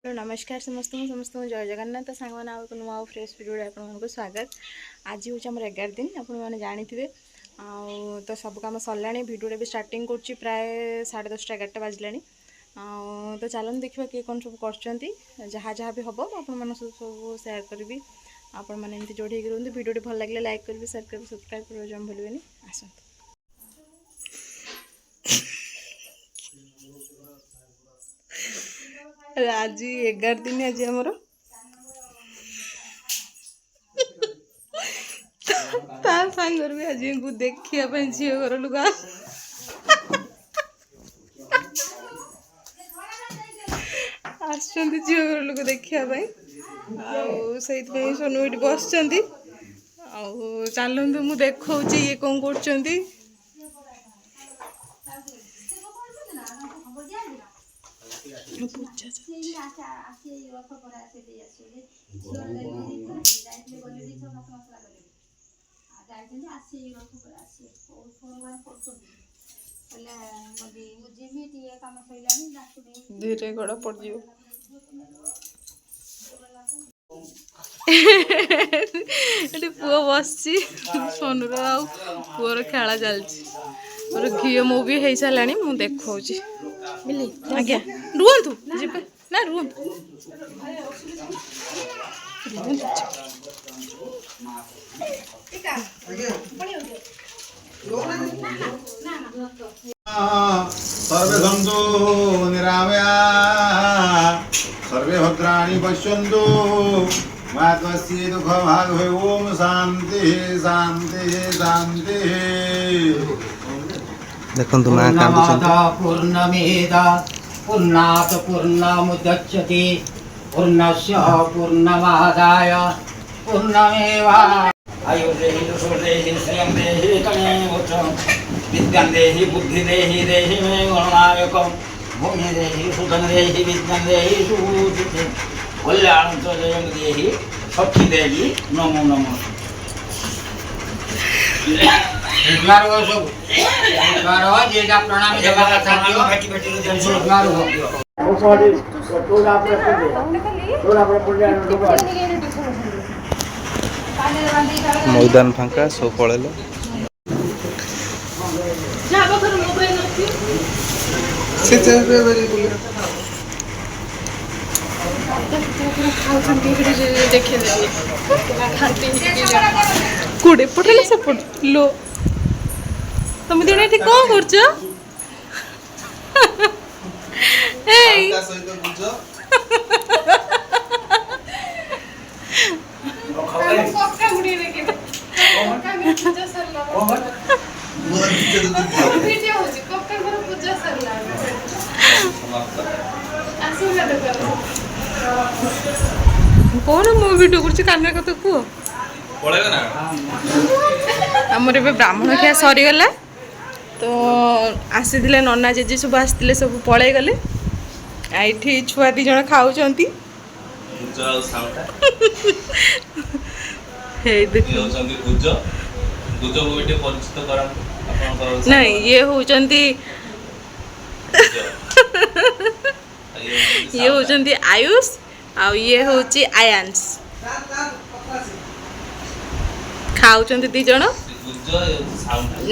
नमस्कार समस्त समस्त जय जगन्नाथ सांग मैंने नुआ फ्रेश भिडियो आपको स्वागत। आज हूँ आम 11 दिन आपने जानी तो सब कम सरला भिडियो भी स्टार्टिंग कर प्राय 10:30 11टा बाजला तो चलन देखा किए कौन सब कर जहाँ जहाँ भी हम आप सब सेयार करी आपण मैंने जोड़ी रुहतु भिडियो भल लगे लाइक करेंगे शेयर करेंगे सब्सक्राइब कर जमा भूलें आस आज 11 दिन आज आमर सांगर भी आज को देखा झी घर लोग आसुँच झी घर लोग देखापी सोनू ये बस चलतु मु देखा ये कौन कर धीरे गड़ पड़ पुओ बस सोनूर पुअर खेला चलती मोर घी मो भी हो सारा मुझे देखा आज्ञा रुहतु जीपे ना रुहतु सर्वे सन्तु निरामया सर्वे भद्राणि पश्यन्तु मा कस्य दुःखं भाग् भय। ओम शांति शांति शांति। देखंतु मां कांदुछंती पूर्णमेधा पूर्णात् पूर्णमुदच्यते पूर्णस्य पूर्णमादाय पूर्णमेवा आयुर्देहि सुखदेहि श्रियं देहि तमेवोचं विद्यां देहि बुद्धि देहि देहि मे गणनायकं भूमि देहि सुधन देहि विद्यां देहि सुबुद्धि कल्याणं च जयं देहि शक्ति देहि नमो नमः। प्रणाम जगह मैदान फांका सब पड़ेल कूड़े पटेल सपोर्ट लो तुम दिन ये कौन कर कौन मु वीडियो कर कान कत कह आमर ए ब्राह्मण खिया सरीगला तो आसी नना जेजे सब आसते सब पलि गले ये छुआ दी जन खाऊ नहीं ये होचंती ये होचंती आयुष आ ये होची आयांश खाऊचंती दी जन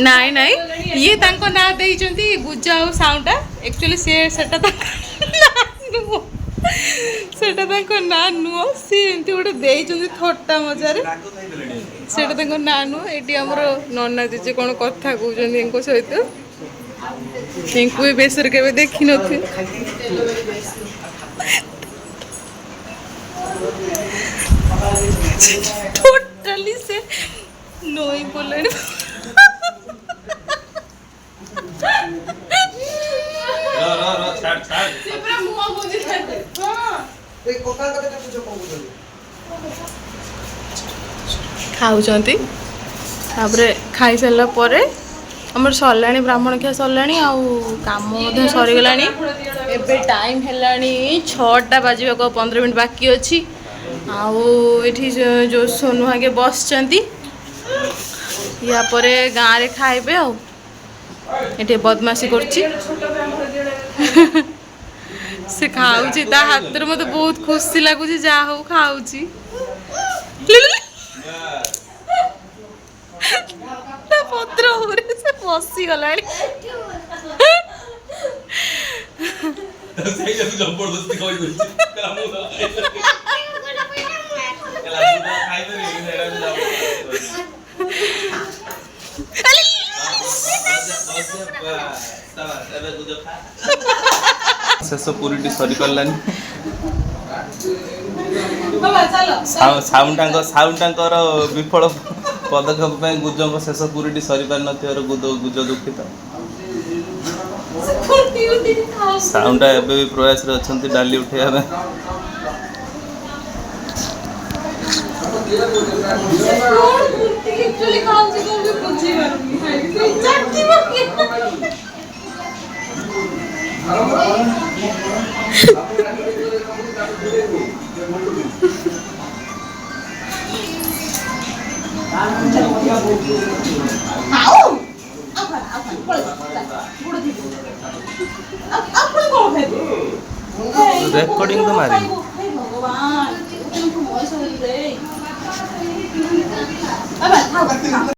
नाई नाई ये तांको ना देइचंती गुज्जा और साउंडा एक्चुअली सेटा सेटा तांको ना नुओ सी एमती गोटे देइचंती थट्टा मजारे सेटा तांको ना नुओ एटी हमर नन्ना जेजे कोन कथा कहउचंती इनको सहित इनको भी बेसर केबे देखि नथि टोटली से नोई बोले खाऊचंती खाई सारा पर आमर सरला ब्राह्मण खिया सरला काम सरीगला एबे टाइम है 6टा बाजवा 15 मिनट बाकी अच्छी आठी जो सोनू आगे बस या परे गाँव रे खाइबे ये बदमाशी कर से खाऊची ता हाथ रे मते बहुत खुशी लागुची जा हो खाऊची ता पत्र होरे से बसी गलाणी ସେଇ ଯଦି ଜବରଦସ୍ତି କହି ଦଉଛି ଶେଷ ପୁରୀଟି ସରି ପାରିଲାନି बाबा चलो ସାଉଣ୍ଡାଙ୍କର ବିଫଳ ପଦକ୍ଷେପ ପାଇଁ ଗୁଜଙ୍କ ଶେଷ ପୁରୀଟି ସରି ପାରିନଥିବାରୁ ଗୁଜ ଦୁଃଖିତ। ସାଉଣ୍ଡା ଏବେ ବି ପ୍ରୟାସରେ ଅଛନ୍ତି ଡାଲି ଉଠେଇବା ପାଇଁ। ରେକର୍ଡିଂ ତ ମାରିନି।